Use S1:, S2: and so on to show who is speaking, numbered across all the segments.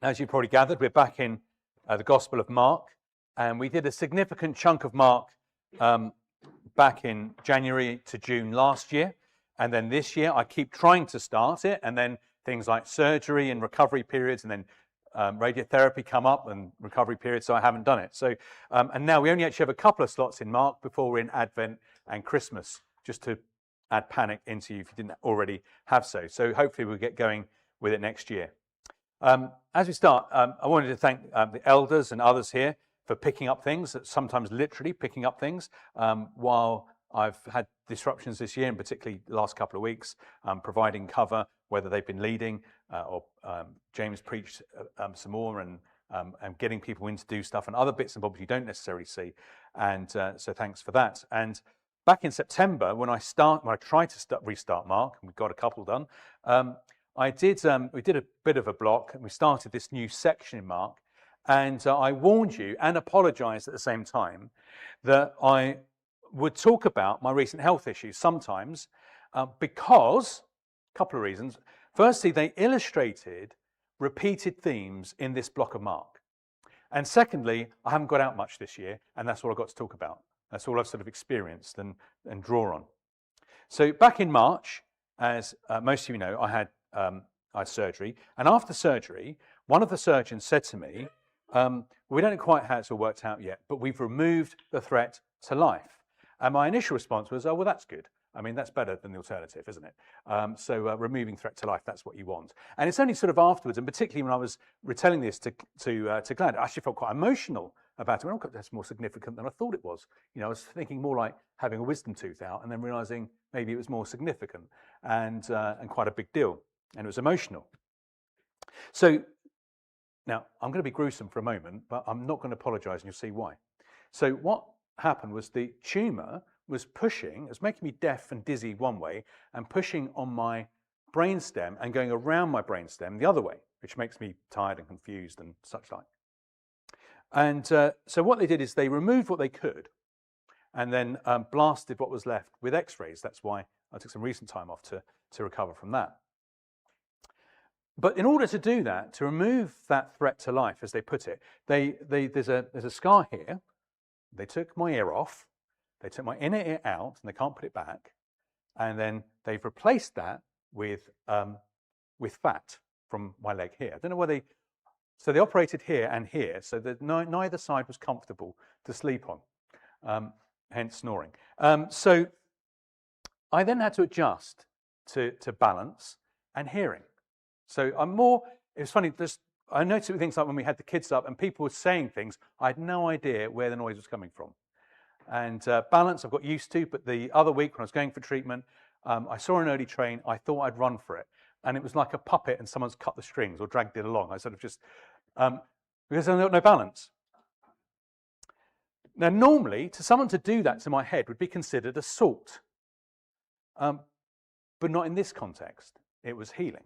S1: As you probably gathered, we're back in the Gospel of Mark, and we did a significant chunk of Mark back in January to June last year, and then this year I keep trying to start it, and then things like surgery and recovery periods, and then radiotherapy come up and recovery periods, so I haven't done it. So, and now we only actually have a couple of slots in Mark before we're in Advent and Christmas, just to add panic into you if you didn't already have so. So hopefully we'll get going with it next year. As we start, I wanted to thank the elders and others here for picking up things, sometimes literally picking up things, while I've had disruptions this year, and particularly the last couple of weeks, providing cover, whether they've been leading or James preached some more, and getting people in to do stuff and other bits and bobs you don't necessarily see. And so thanks for that. And back in September, when I tried to restart Mark, and we've got a couple done, we did a bit of a block, and we started this new section in Mark, and I warned you and apologized at the same time that I would talk about my recent health issues sometimes because, a couple of reasons. Firstly, they illustrated repeated themes in this block of Mark. And secondly, I haven't got out much this year, and that's all I've got to talk about. That's all I've sort of experienced and draw on. So back in March, as most of you know, I had surgery, and after surgery, one of the surgeons said to me, we don't know quite how it's all worked out yet, but we've removed the threat to life. And my initial response was, oh, well, that's good. I mean, that's better than the alternative, isn't it? So removing threat to life, that's what you want. And it's only sort of afterwards, and particularly when I was retelling this to Glenn, I actually felt quite emotional about it. Well, that's more significant than I thought it was. You know, I was thinking more like having a wisdom tooth out, and then realizing maybe it was more significant and quite a big deal. And it was emotional. So now I'm going to be gruesome for a moment, but I'm not going to apologize, and you'll see why. So what happened was the tumor was pushing, it was making me deaf and dizzy one way, and pushing on my brainstem and going around my brainstem the other way, which makes me tired and confused and such like. And so what they did is they removed what they could, and then blasted what was left with x-rays. That's why I took some recent time off to recover from that. But in order to do that, to remove that threat to life, as they put it, there's a scar here. They took my ear off, they took my inner ear out, and they can't put it back. And then they've replaced that with fat from my leg here. I don't know where so they operated here and here, so that neither side was comfortable to sleep on, hence snoring. So I then had to adjust to balance and hearing. So it was funny, I noticed with things like when we had the kids up and people were saying things, I had no idea where the noise was coming from. And balance I've got used to, but the other week when I was going for treatment, I saw an early train, I thought I'd run for it. And it was like a puppet and someone's cut the strings or dragged it along. I sort of just, because I've got no balance. Now normally, to someone to do that to my head would be considered assault. But not in this context, it was healing.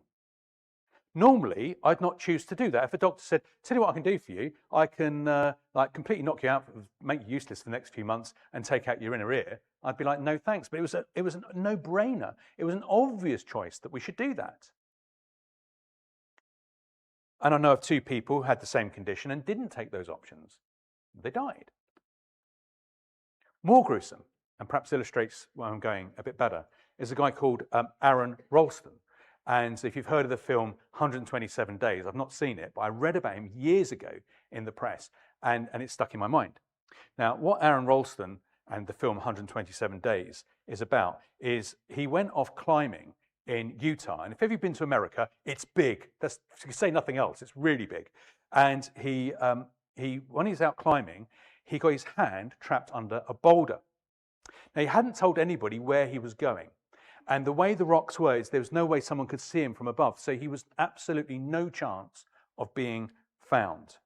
S1: Normally, I'd not choose to do that. If a doctor said, tell you what I can do for you, I can like completely knock you out, make you useless for the next few months and take out your inner ear, I'd be like, no thanks. But it was a no-brainer. It was an obvious choice that we should do that. And I know of 2 people who had the same condition and didn't take those options. They died. More gruesome, and perhaps illustrates where I'm going a bit better, is a guy called Aaron Ralston. And if you've heard of the film 127 Days, I've not seen it, but I read about him years ago in the press, and it stuck in my mind. Now, what Aaron Ralston and the film 127 Days is about is he went off climbing in Utah. And if you've been to America, it's big. You can say nothing else. It's really big. And he when he's out climbing, he got his hand trapped under a boulder. Now, he hadn't told anybody where he was going. And the way the rocks were is there was no way someone could see him from above. So he was absolutely no chance of being found.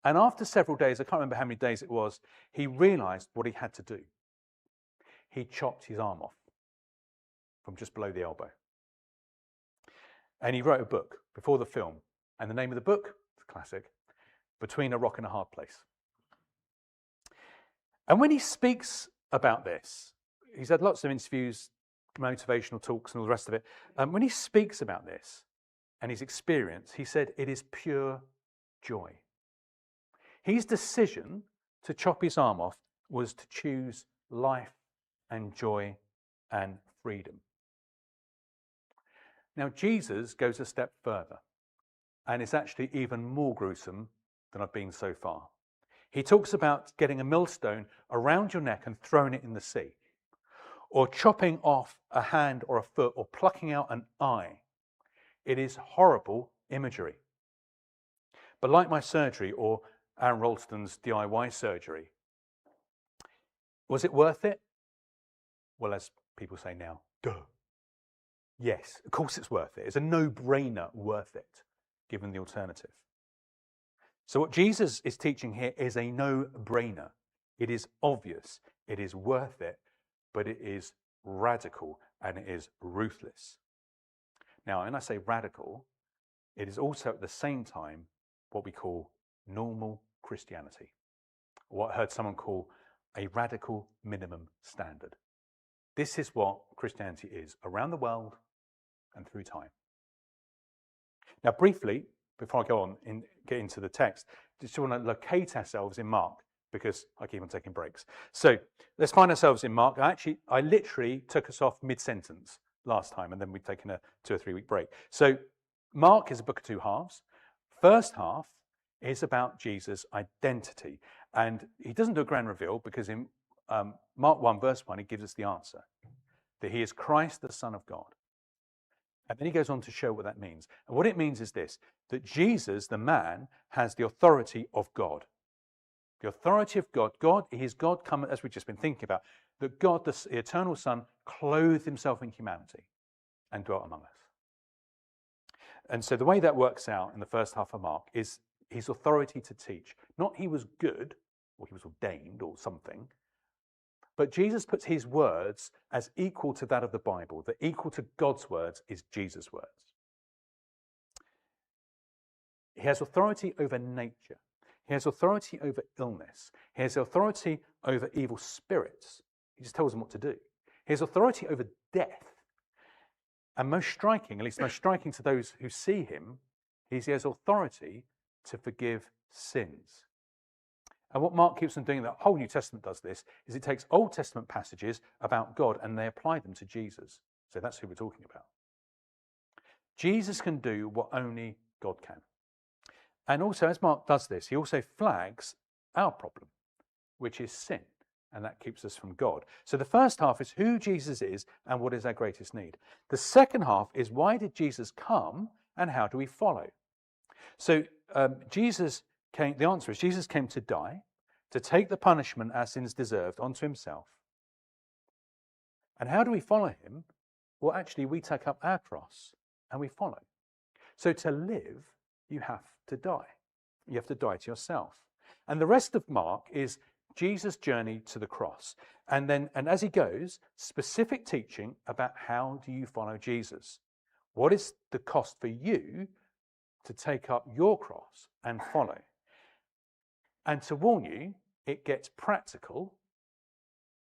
S1: And after several days, I can't remember how many days it was, he realized what he had to do. He chopped his arm off from just below the elbow. And he wrote a book before the film. And the name of the book, it's a classic, Between a Rock and a Hard Place. And when he speaks about this, he's had lots of interviews, motivational talks and all the rest of it. When he speaks about this, and his experience, he said it is pure joy. His decision to chop his arm off was to choose life and joy and freedom. Now, Jesus goes a step further, and it's actually even more gruesome than I've been so far. He talks about getting a millstone around your neck and throwing it in the sea, or chopping off a hand or a foot, or plucking out an eye. It is horrible imagery. But like my surgery, or Aaron Ralston's DIY surgery, was it worth it? Well, as people say now, duh. Yes, of course it's worth it. It's a no-brainer worth it, given the alternative. So what Jesus is teaching here is a no-brainer. It is obvious, it is worth it, but it is radical and it is ruthless. Now, when I say radical, it is also at the same time what we call normal Christianity, what I heard someone call a radical minimum standard. This is what Christianity is around the world and through time. Now, briefly, before I go on and get into the text, just want to locate ourselves in Mark, because I keep on taking breaks. So let's find ourselves in Mark. I literally took us off mid-sentence last time, and then we've taken a 2 or 3 week break. So Mark is a book of two halves. First half is about Jesus' identity. And he doesn't do a grand reveal, because in Mark 1, verse 1, he gives us the answer, that he is Christ, the Son of God. And then he goes on to show what that means. And what it means is this, that Jesus, the man, has the authority of God. The authority of God. God, his God come, as we've just been thinking about, that God, the eternal Son, clothed himself in humanity and dwelt among us. And so the way that works out in the first half of Mark is his authority to teach. Not he was good, or he was ordained, or something, but Jesus puts his words as equal to that of the Bible, that equal to God's words is Jesus' words. He has authority over nature. He has authority over illness. He has authority over evil spirits. He just tells them what to do. He has authority over death. And most striking, at least most striking to those who see him, is he has authority to forgive sins. And what Mark keeps on doing, the whole New Testament does this, is it takes Old Testament passages about God and they apply them to Jesus. So that's who we're talking about. Jesus can do what only God can. And also, as Mark does this, he also flags our problem, which is sin. And that keeps us from God. So the first half is who Jesus is and what is our greatest need. The second half is why did Jesus come and how do we follow? So Jesus came, the answer is Jesus came to die, to take the punishment our sins deserved onto himself. And how do we follow him? Well, actually, we take up our cross and we follow. So to live, you have to die. You have to die to yourself. And the rest of Mark is Jesus' journey to the cross. And as he goes, specific teaching about how do you follow Jesus? What is the cost for you to take up your cross and follow? And to warn you, it gets practical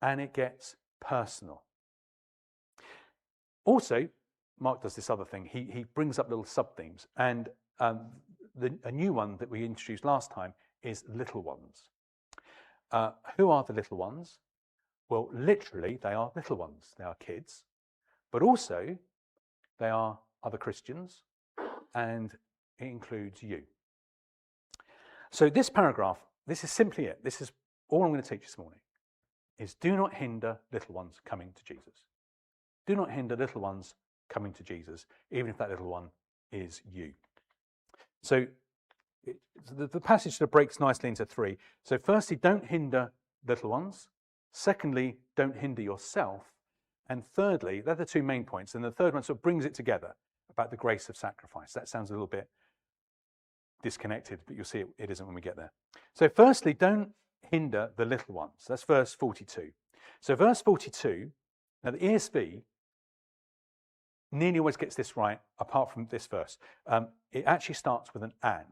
S1: and it gets personal. Also, Mark does this other thing. He brings up little sub-themes. And a new one that we introduced last time is little ones. Who are the little ones? Well, literally, they are little ones. They are kids. But also, they are other Christians. And it includes you. So this paragraph, this is simply it. This is all I'm going to teach this morning, is do not hinder little ones coming to Jesus. Do not hinder little ones coming to Jesus, even if that little one is you. So the passage sort of breaks nicely into three. So firstly, don't hinder little ones. Secondly, don't hinder yourself. And thirdly, they're the two main points. And the third one sort of brings it together about the grace of sacrifice. That sounds a little bit disconnected, but you'll see it isn't when we get there. So firstly, don't hinder the little ones. That's verse 42. So verse 42, now the ESV nearly always gets this right, apart from this verse. It actually starts with an and.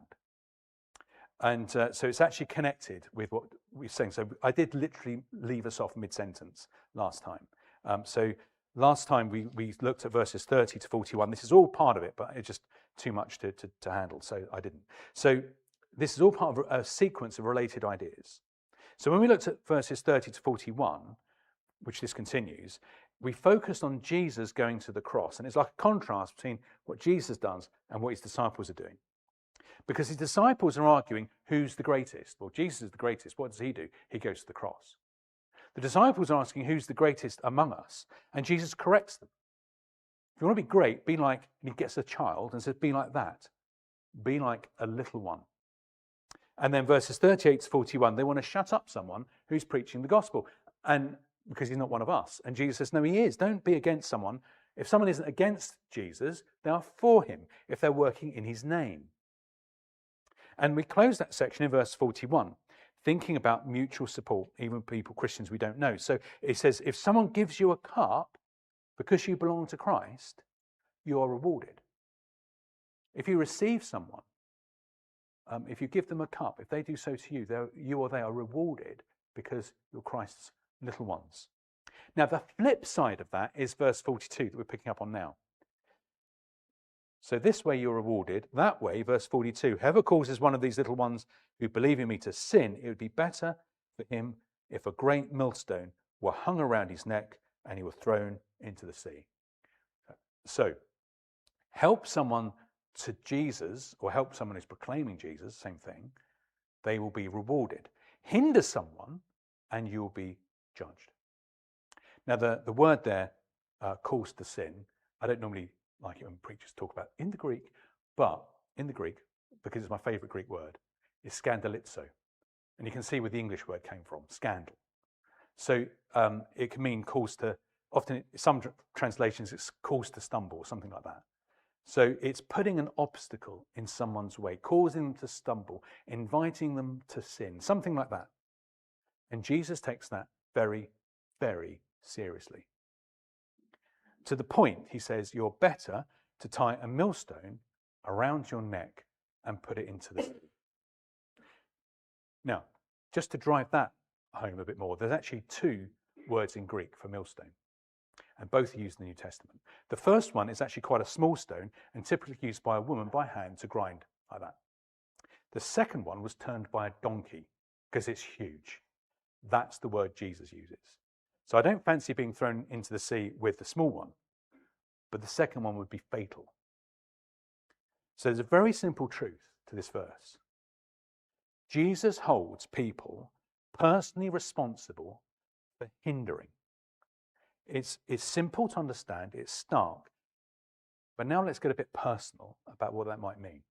S1: And so it's actually connected with what we're saying. So I did literally leave us off mid-sentence last time. So last time we looked at verses 30 to 41. This is all part of it, but it just too much to handle, so I didn't. So this is all part of a sequence of related ideas. So when we looked at verses 30 to 41, which this continues, we focused on Jesus going to the cross. And it's like a contrast between what Jesus does and what his disciples are doing. Because his disciples are arguing, who's the greatest? Well, Jesus is the greatest. What does he do? He goes to the cross. The disciples are asking, who's the greatest among us? And Jesus corrects them. If you want to be great, be like, and he gets a child and says, be like that. Be like a little one. And then verses 38 to 41, they want to shut up someone who's preaching the gospel. And because he's not one of us. And Jesus says, no, he is. Don't be against someone. If someone isn't against Jesus, they are for him, if they're working in his name. And we close that section in verse 41, thinking about mutual support, even people, Christians we don't know. So it says, if someone gives you a cup because you belong to Christ, you are rewarded. If you receive someone, if you give them a cup, if they do so to you, you or they are rewarded because you're Christ's little ones. Now, the flip side of that is verse 42 that we're picking up on now. So this way you're rewarded, that way, verse 42, whoever causes one of these little ones who believe in me to sin, it would be better for him if a great millstone were hung around his neck and he were thrown into the sea. So, help someone to Jesus, or help someone who's proclaiming Jesus, same thing, they will be rewarded. Hinder someone and you will be judged. Now, the word there, calls to sin, I don't normally like it when preachers talk about in the Greek, but in the Greek, because it's my favorite Greek word, is scandalizo. And you can see where the English word came from, scandal. So it can mean cause to, often some translations it's cause to stumble or something like that. So it's putting an obstacle in someone's way, causing them to stumble, inviting them to sin, something like that. And Jesus takes that very, very seriously. To the point, he says, you're better to tie a millstone around your neck and put it into the sea. Now, just to drive that home a bit more, there's actually two words in Greek for millstone, and both are used in the New Testament. The first one is actually quite a small stone and typically used by a woman by hand to grind like that. The second one was turned by a donkey because it's huge. That's the word Jesus uses. So I don't fancy being thrown into the sea with the small one, but the second one would be fatal. So there's a very simple truth to this verse. Jesus holds people personally responsible for hindering. It's simple to understand, it's stark, but now let's get a bit personal about what that might mean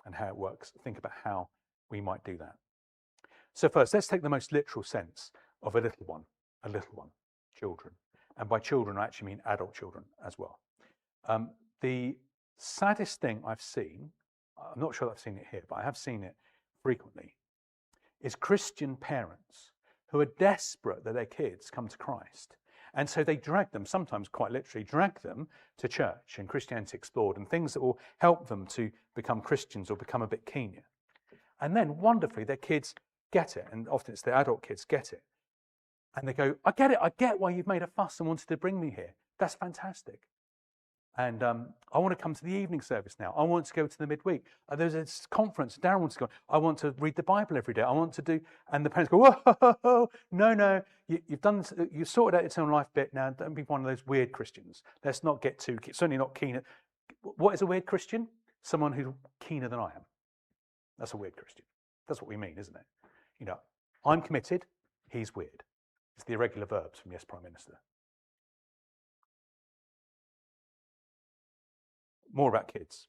S1: and how it works. Think about how we might do that. So first, let's take the most literal sense of a little one, children. And by children, I actually mean adult children as well. The saddest thing I've seen, I'm not sure I've seen it here, but I have seen it frequently, is Christian parents who are desperate that their kids come to Christ. And so they drag them, sometimes quite literally, drag them to church and Christianity Explored and things that will help them to become Christians or become a bit keener. And then wonderfully, their kids get it, and often it's the adult kids get it. And they go, I get it, I get why you've made a fuss and wanted to bring me here. That's fantastic. And I want to come to the evening service now. I want to go to the midweek. There's this conference, Darren wants to go. I want to read the Bible every day. I want to do, and the parents go, whoa, no, you've sorted out your eternal life bit now. Don't be one of those weird Christians. Let's not get too, certainly not keen. What is a weird Christian? Someone who's keener than I am. That's a weird Christian. That's what we mean, isn't it? You know, I'm committed, he's weird. It's the irregular verbs from Yes, Prime Minister. More about kids.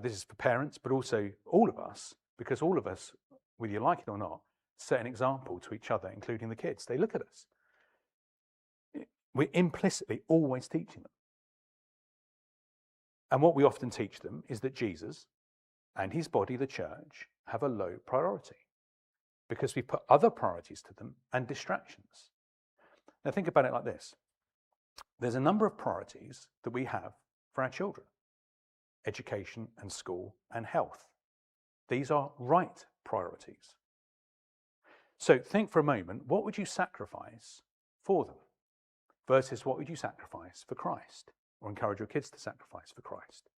S1: This is for parents, but also all of us, because all of us, whether you like it or not, set an example to each other, including the kids. They look at us. We're implicitly always teaching them. And what we often teach them is that Jesus and his body, the church, have a low priority because we put other priorities to them and distractions. Now think about it like this. There's a number of priorities that we have for our children. Education and school and health. These are right priorities. So think for a moment, what would you sacrifice for them versus what would you sacrifice for Christ or encourage your kids to sacrifice for Christ?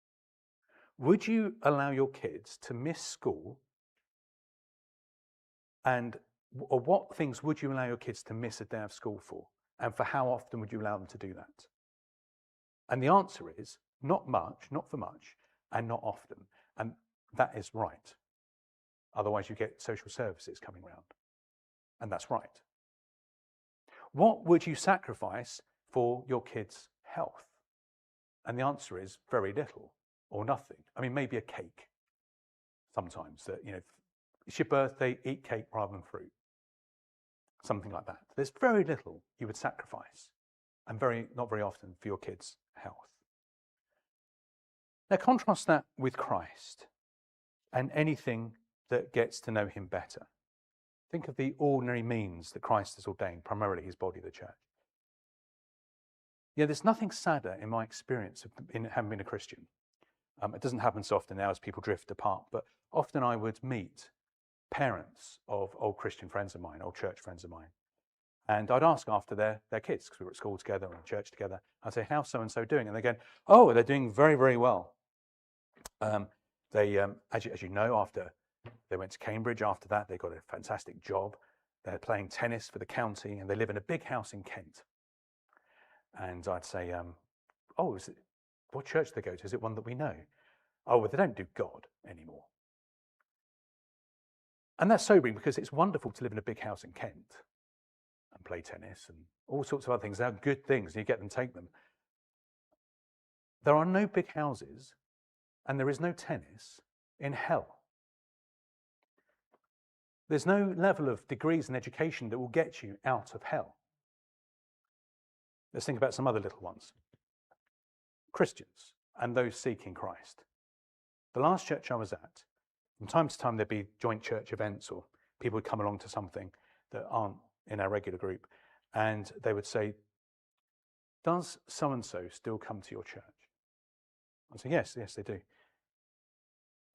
S1: Would you allow your kids to miss school? Or what things would you allow your kids to miss a day of school for? And for how often would you allow them to do that? And the answer is not much, not for much, and not often. And that is right. Otherwise, you get social services coming round. And that's right. What would you sacrifice for your kids' health? And the answer is very little or nothing. I mean, maybe a cake sometimes. That, it's your birthday, eat cake rather than fruit. Something like that. There's very little you would sacrifice, and not very often, for your kids' health. Now contrast that with Christ and anything that gets to know him better. Think of the ordinary means that Christ has ordained, primarily his body, the church. There's nothing sadder in my experience of having been a Christian. It doesn't happen so often now as people drift apart, but often I would meet parents of old Christian friends of mine, old church friends of mine. And I'd ask after their kids, because we were at school together and church together. I'd say, how's so-and-so doing? And they go, oh, they're doing very, very well. As you know, after they went to Cambridge, after that, they got a fantastic job. They're playing tennis for the county, and they live in a big house in Kent. And I'd say, what church do they go to? Is it one that we know? Oh, well, they don't do God anymore. And that's sobering, because it's wonderful to live in a big house in Kent and play tennis and all sorts of other things. They're good things. You get them, take them. There are no big houses and there is no tennis in hell. There's no level of degrees in education that will get you out of hell. Let's think about some other little ones. Christians and those seeking Christ. The last church I was at, from time to time there'd be joint church events, or people would come along to something that aren't in our regular group, and they would say, does so-and-so still come to your church? I'd say, yes, they do.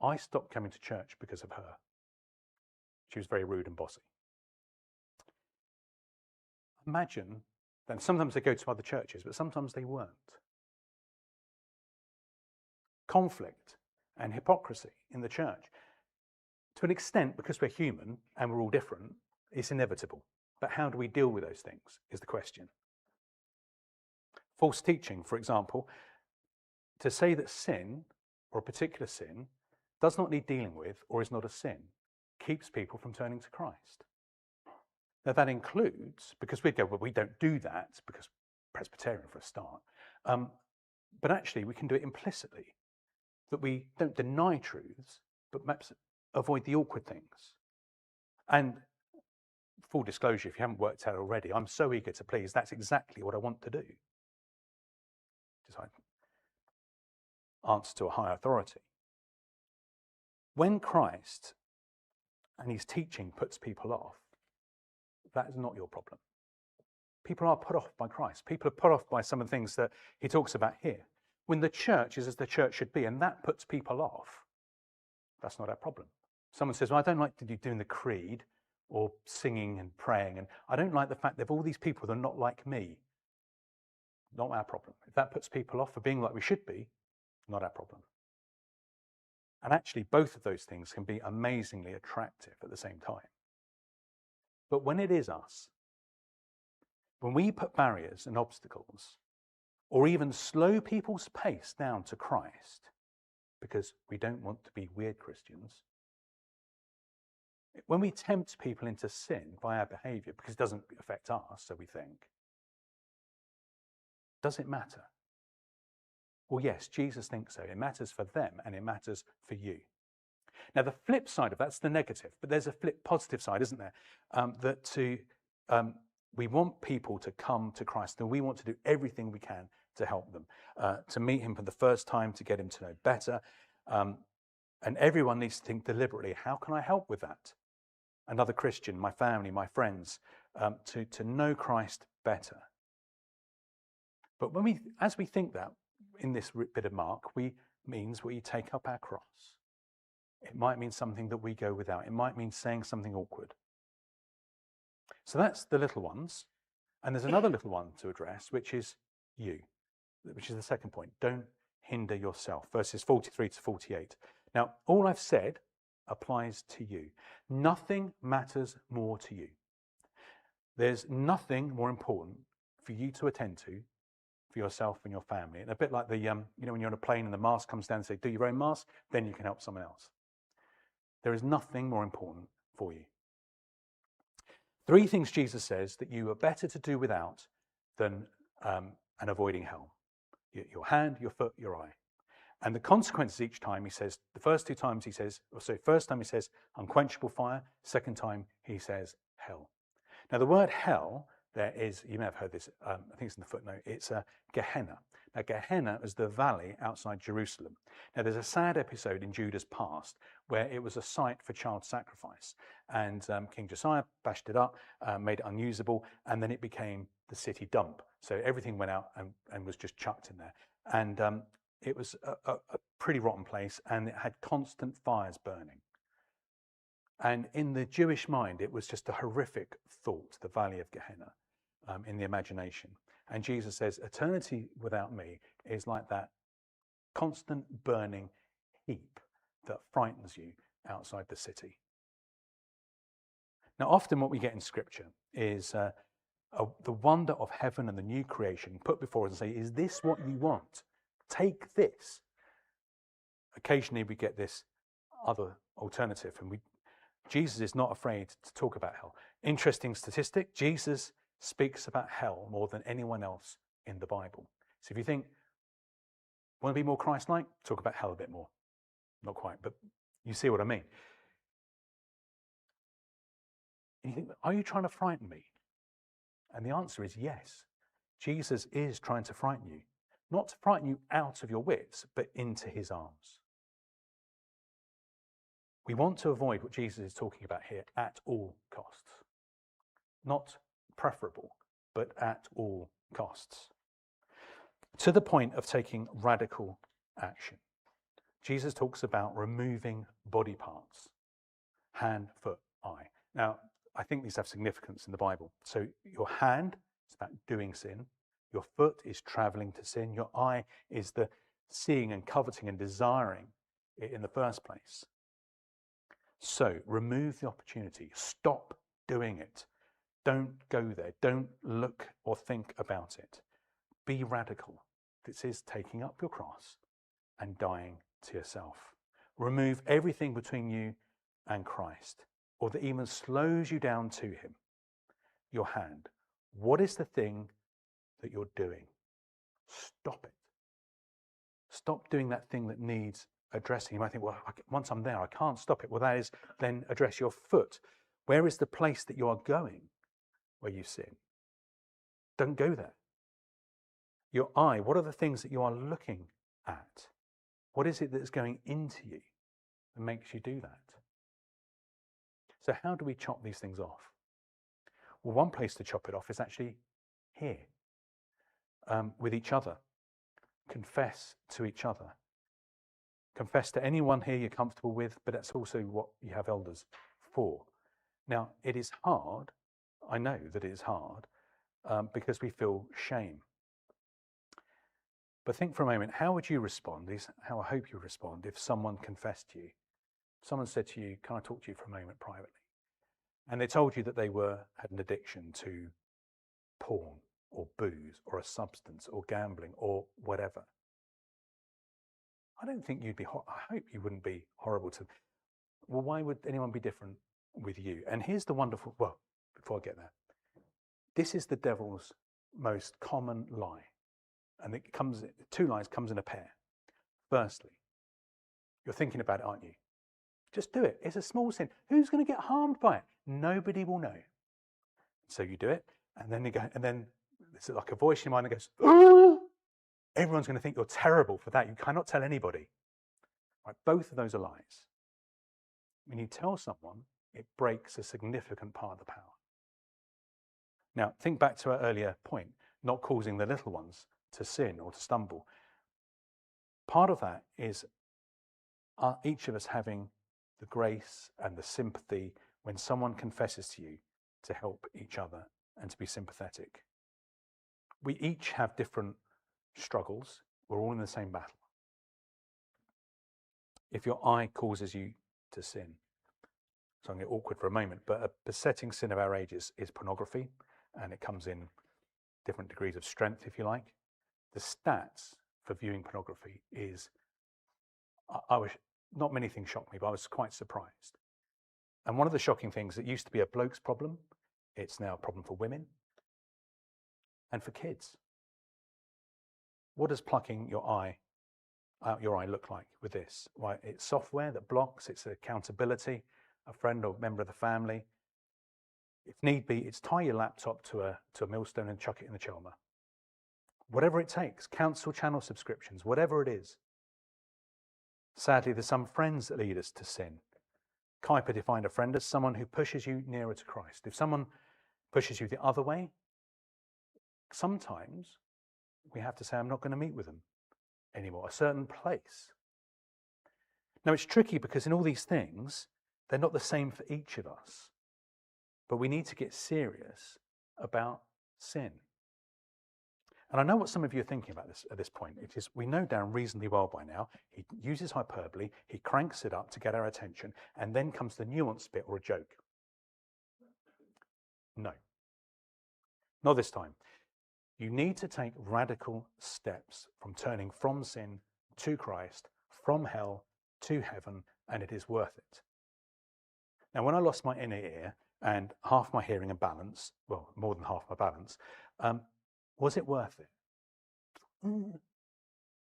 S1: I stopped coming to church because of her. She was very rude and bossy. Imagine, then sometimes they go to other churches, but sometimes they weren't. Conflict and hypocrisy in the church. To an extent, because we're human and we're all different, it's inevitable. But how do we deal with those things is the question. False teaching, for example, to say that sin, or a particular sin, does not need dealing with or is not a sin, keeps people from turning to Christ. Now that includes, because we'd go, well, we don't do that, because Presbyterian for a start, but actually we can do it implicitly, that we don't deny truths, but perhaps avoid the awkward things. And full disclosure, if you haven't worked out already, I'm so eager to please, that's exactly what I want to do. Just answer to a higher authority. When Christ and his teaching puts people off, that is not your problem. People are put off by Christ. People are put off by some of the things that he talks about here. When the church is as the church should be, and that puts people off, that's not our problem. Someone says, well, I don't like to do doing the creed or singing and praying, and I don't like the fact that all these people that are not like me. Not our problem. If that puts people off for being like we should be, not our problem. And actually, both of those things can be amazingly attractive at the same time. But when it is us, when we put barriers and obstacles, or even slow people's pace down to Christ, because we don't want to be weird Christians, when we tempt people into sin by our behavior, because it doesn't affect us, so we think, does it matter? Well, yes, Jesus thinks so. It matters for them and it matters for you. Now, the flip side of that's the negative, but there's a positive side, isn't there? We want people to come to Christ, and we want to do everything we can to help them, to meet him for the first time, to get him to know better. And everyone needs to think deliberately, how can I help with that? Another Christian, my family, my friends, to know Christ better. But as we think that, in this bit of Mark, means we take up our cross. It might mean something that we go without. It might mean saying something awkward. So that's the little ones. And there's another little one to address, which is you, which is the second point. Don't hinder yourself. Verses 43 to 48. Now, all I've said applies to you. Nothing matters more to you. There's nothing more important for you to attend to for yourself and your family. And a bit like the, when you're on a plane and the mask comes down and say, do your own mask, then you can help someone else. There is nothing more important for you. 3 things Jesus says that you are better to do without than and avoiding hell. Your hand, your foot, your eye. And the consequences each time he says, the first 2 times he says, first time he says unquenchable fire, second time he says hell. Now the word hell there is, you may have heard this, I think it's in the footnote, it's Gehenna. Now Gehenna is the valley outside Jerusalem. Now there's a sad episode in Judah's past where it was a site for child sacrifice, and King Josiah bashed it up, made it unusable, and then it became the city dump. So everything went out and was just chucked in there. And it was a pretty rotten place, and it had constant fires burning. And in the Jewish mind, it was just a horrific thought, the valley of Gehenna, in the imagination. And Jesus says, eternity without me is like that constant burning heap that frightens you outside the city. Now, often what we get in Scripture is the wonder of heaven and the new creation put before us and say, is this what you want? Take this. Occasionally we get this other alternative, and Jesus is not afraid to talk about hell. Interesting statistic, Jesus speaks about hell more than anyone else in the Bible. So if you think, want to be more Christ-like, talk about hell a bit more. Not quite, but you see what I mean. And you think, are you trying to frighten me? And the answer is yes. Jesus is trying to frighten you. Not to frighten you out of your wits, but into his arms. We want to avoid what Jesus is talking about here at all costs. Not preferable, but at all costs. To the point of taking radical action. Jesus talks about removing body parts. Hand, foot, eye. Now, I think these have significance in the Bible. So your hand is about doing sin. Your foot is traveling to sin. Your eye is the seeing and coveting and desiring it in the first place. So remove the opportunity. Stop doing it. Don't go there. Don't look or think about it. Be radical. This is taking up your cross and dying to yourself. Remove everything between you and Christ, or that even slows you down to him. Your hand. What is the thing that you're doing? Stop it. Stop doing that thing that needs addressing. You might think, well, once I'm there, I can't stop it. Well, that is then address your foot. Where is the place that you are going where you sin? Don't go there. Your eye, what are the things that you are looking at? What is it that is going into you that makes you do that? So how do we chop these things off? Well, one place to chop it off is actually here, with each other. Confess to each other. Confess to anyone here you're comfortable with, but that's also what you have elders for. Now, it is hard. I know that it is hard because we feel shame. But think for a moment, how would you respond? Is how I hope you respond if someone confessed to you. Someone said to you, can I talk to you for a moment privately? And they told you that they had an addiction to porn or booze or a substance or gambling or whatever. I don't think you'd be, I hope you wouldn't be horrible to, well, why would anyone be different with you? And here's the wonderful, well, before I get there, this is the devil's most common lie. And it comes, 2 lies comes in a pair. Firstly, you're thinking about it, aren't you? Just do it. It's a small sin. Who's going to get harmed by it? Nobody will know. So you do it, and then you go, and then it's like a voice in your mind that goes, oh! Everyone's going to think you're terrible for that. You cannot tell anybody. Right? Both of those are lies. When you tell someone, it breaks a significant part of the power. Now, think back to our earlier point, not causing the little ones to sin or to stumble. Part of that is each of us having the grace and the sympathy when someone confesses to you to help each other and to be sympathetic. We each have different struggles. We're all in the same battle. if your eye causes you to sin. So I'm going to get awkward for a moment, but a besetting sin of our age is pornography, and it comes in different degrees of strength, if you like. The stats for viewing pornography is, I was, not many things shocked me, but I was quite surprised. And one of the shocking things, it used to be a bloke's problem, it's now a problem for women and for kids. What does plucking your eye out your eye look like with this? Well, it's software that blocks, it's accountability, a friend or member of the family. If need be, it's tie your laptop to a millstone and chuck it in the Chelmer. Whatever it takes, cancel channel subscriptions, whatever it is. Sadly, there's some friends that lead us to sin. Kuyper defined a friend as someone who pushes you nearer to Christ. If someone pushes you the other way, sometimes we have to say, I'm not going to meet with them anymore, a certain place. Now, it's tricky because in all these things, they're not the same for each of us. But we need to get serious about sin. And I know what some of you are thinking about this at this point. It is, we know Darren reasonably well by now. He uses hyperbole, he cranks it up to get our attention, and then comes the nuanced bit or a joke. No, not this time. You need to take radical steps from turning from sin to Christ, from hell to heaven, and it is worth it. Now, when I lost my inner ear and half my hearing and balance, well, more than half my balance, was it worth it? Of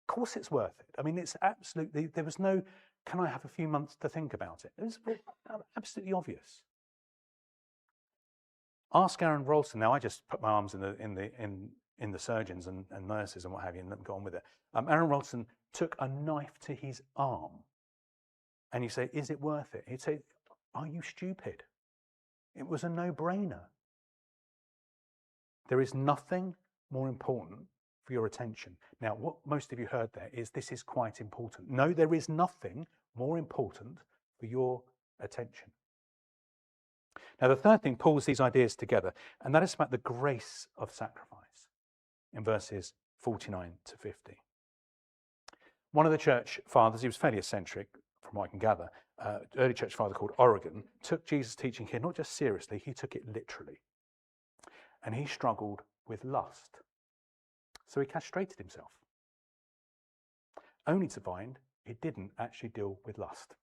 S1: course it's worth it. I mean, it's absolutely, there was no, can I have a few months to think about it? It was absolutely obvious. Ask Aaron Ralston. Now, I just put my arms in the surgeons and nurses and what have you, and let them go on with it. Aaron Ralston took a knife to his arm, and you say, is it worth it? He'd say, are you stupid? It was a no-brainer. There is nothing more important for your attention. Now, what most of you heard there is this is quite important. No, there is nothing more important for your attention. Now, the third thing pulls these ideas together, and that is about the grace of sacrifice in verses 49 to 50. One of the church fathers, he was fairly eccentric from what I can gather, early church father called Origen, took Jesus' teaching here not just seriously, he took it literally. And he struggled with lust. So he castrated himself, only to find it didn't actually deal with lust.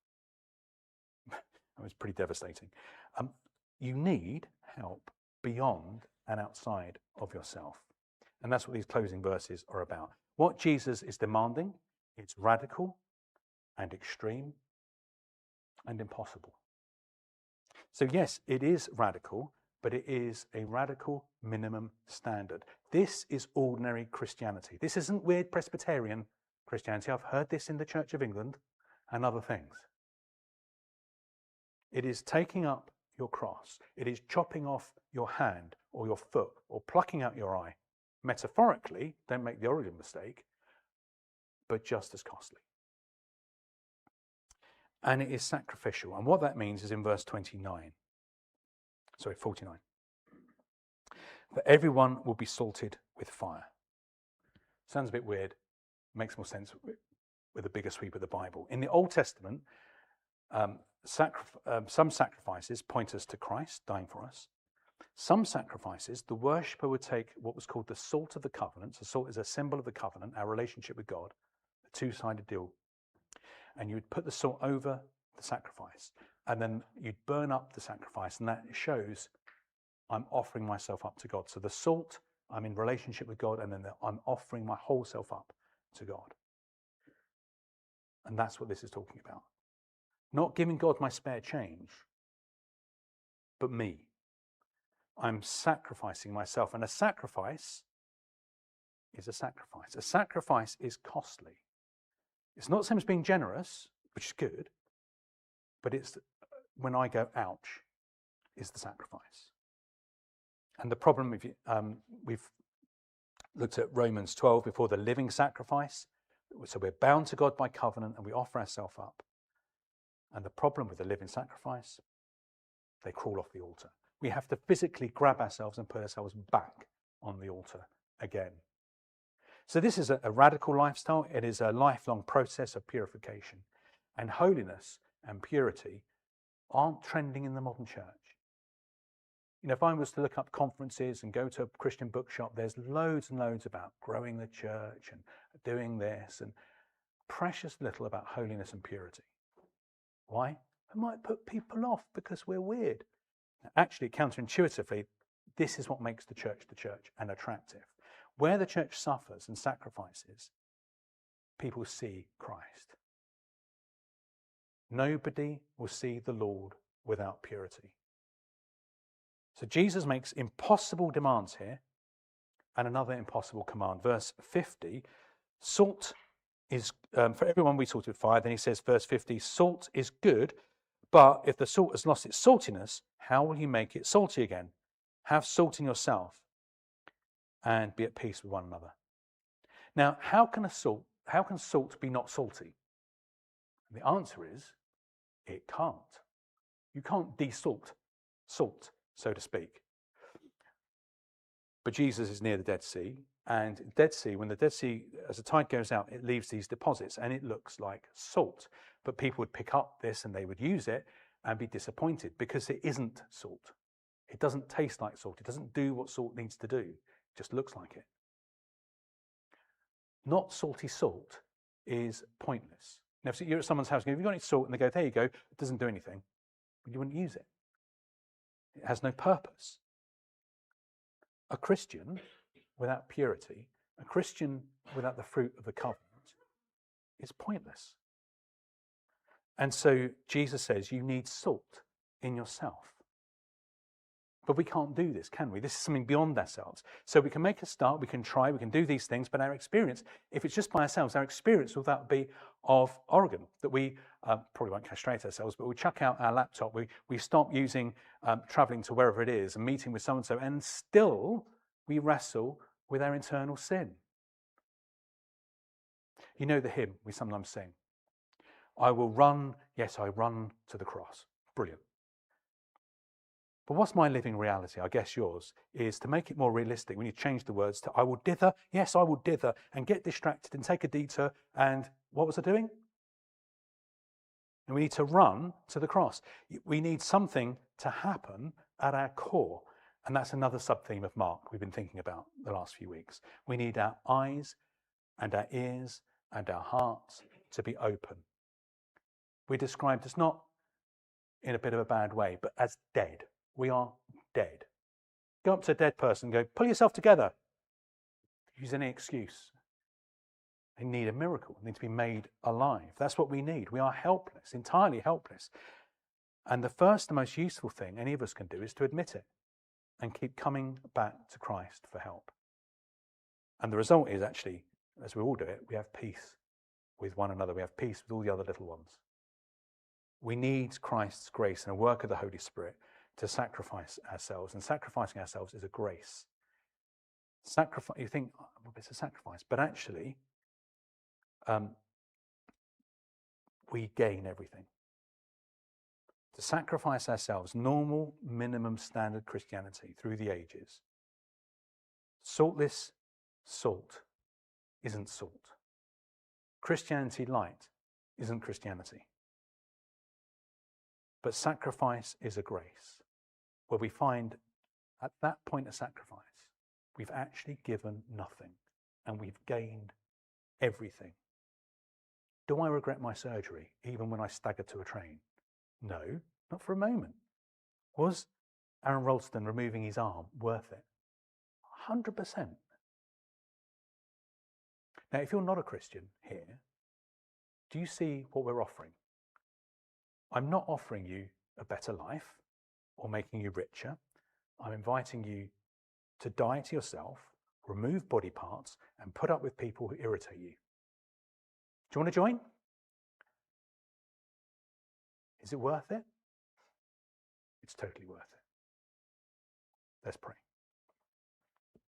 S1: That was pretty devastating. You need help beyond and outside of yourself. And that's what these closing verses are about. What Jesus is demanding, it's radical and extreme and impossible. So yes, it is radical, but it is a radical minimum standard. This is ordinary Christianity. This isn't weird Presbyterian Christianity. I've heard this in the Church of England and other things. It is taking up your cross. It is chopping off your hand or your foot or plucking out your eye. Metaphorically, don't make the Origen mistake, but just as costly. And it is sacrificial. And what that means is in verse 49. Sorry, 49. For everyone will be salted with fire. Sounds a bit weird. Makes more sense with a bigger sweep of the Bible. In the Old Testament, some sacrifices point us to Christ dying for us. Some sacrifices, the worshipper would take what was called the salt of the covenant. So salt is a symbol of the covenant, our relationship with God, a two-sided deal. And you would put the salt over the sacrifice, and then you'd burn up the sacrifice, and that shows I'm offering myself up to God. So the salt, I'm in relationship with God, and then I'm offering my whole self up to God. And that's what this is talking about. Not giving God my spare change, but me. I'm sacrificing myself, and a sacrifice is a sacrifice. A sacrifice is costly. It's not the same as being generous, which is good, but it's when I go, ouch, is the sacrifice. And the problem, we've looked at Romans 12 before, the living sacrifice. So we're bound to God by covenant and we offer ourselves up. And the problem with the living sacrifice, they crawl off the altar. We have to physically grab ourselves and put ourselves back on the altar again. So this is a radical lifestyle. It is a lifelong process of purification. and holiness and purity aren't trending in the modern church. You know, if I was to look up conferences and go to a Christian bookshop, there's loads and loads about growing the church and doing this, and precious little about holiness and purity. Why? It might put people off because we're weird. Actually, counterintuitively, this is what makes the church and attractive. Where the church suffers and sacrifices, people see Christ. Nobody will see the Lord without purity. So Jesus makes impossible demands here, and another impossible command. Verse 50, salt is, for everyone we salted with fire. Then he says, verse 50, salt is good, but if the salt has lost its saltiness, how will you make it salty again? Have salt in yourself and be at peace with one another. Now, how can salt be not salty? And the answer is, it can't. You can't desalt salt, so to speak. But Jesus is near the Dead Sea, and Dead Sea, when the Dead Sea, as the tide goes out, it leaves these deposits, and it looks like salt. But people would pick up this and they would use it and be disappointed because it isn't salt. It doesn't taste like salt. It doesn't do what salt needs to do. It just looks like it. Not salty salt is pointless. Now, if you're at someone's house, have you got any salt? And they go, there you go. It doesn't do anything. You wouldn't use it. It has no purpose. A Christian without purity, a Christian without the fruit of the covenant, is pointless. And so Jesus says you need salt in yourself. But we can't do this, can we? This is something beyond ourselves. So we can make a start, we can try, we can do these things, but our experience, if it's just by ourselves, our experience will that be of Oregon, that we probably won't castrate ourselves, but we chuck out our laptop, we stop using traveling to wherever it is and meeting with so-and-so, and still we wrestle with our internal sin. You know the hymn we sometimes sing, I will run, yes, I run to the cross. Brilliant. But what's my living reality? I guess yours is to make it more realistic. We need to change the words to I will dither, yes, I will dither, and get distracted and take a detour. And what was I doing? And we need to run to the cross. We need something to happen at our core. And that's another sub-theme of Mark we've been thinking about the last few weeks. We need our eyes and our ears and our hearts to be open. We're described as not in a bit of a bad way, but as dead. We are dead. Go up to a dead person and go, pull yourself together. Use any excuse. They need a miracle. They need to be made alive. That's what we need. We are helpless, entirely helpless. And the first, the most useful thing any of us can do is to admit it and keep coming back to Christ for help. And the result is actually, as we all do it, we have peace with one another. We have peace with all the other little ones. We need Christ's grace and a work of the Holy Spirit to sacrifice ourselves. And sacrificing ourselves is a grace. You think, well, it's a sacrifice. But actually, we gain everything. To sacrifice ourselves, normal, minimum standard Christianity through the ages. Saltless salt isn't salt. Christianity light isn't Christianity. But sacrifice is a grace, where we find at that point of sacrifice, we've actually given nothing and we've gained everything. Do I regret my surgery, even when I staggered to a train? No, not for a moment. Was Aaron Ralston removing his arm worth it? 100%. Now, if you're not a Christian here, do you see what we're offering? I'm not offering you a better life or making you richer. I'm inviting you to die to yourself, remove body parts, and put up with people who irritate you. Do you want to join? Is it worth it? It's totally worth it. Let's pray.